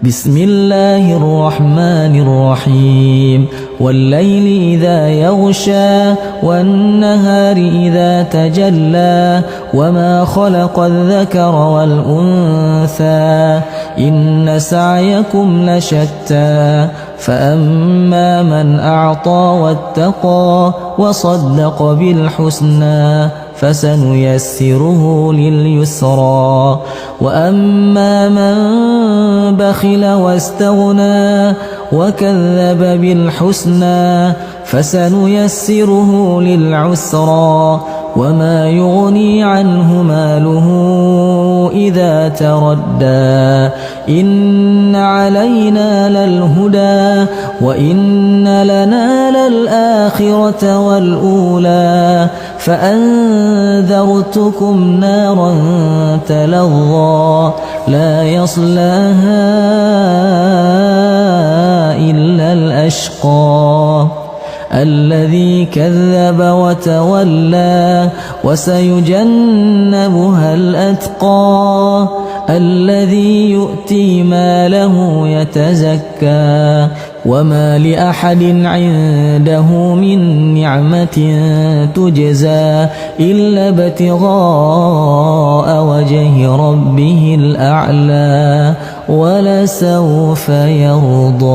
بسم الله الرحمن الرحيم والليل إذا يغشى والنهار إذا تجلى وما خلق الذكر والأنثى إن سعيكم لشتى فأما من أعطى واتقى وصدق بالحسنى فسنيسره لليسرى وأما من بخل واستغنى وكذب بالحسنى فسنيسره للعسرى وما يغني عنه ماله إذا تردى إن علينا للهدى وإن لنا للآخرة والأولى فأنذرتكم نارا تلظى لا يصلاها إلا الأشقى الذي كذب وتولى وسيجنبها الأتقى الذي يؤتي ماله يتزكى وما لأحد عنده من نعمة تجزى إلا ابتغاء وجه ربه الأعلى ولسوف يرضى.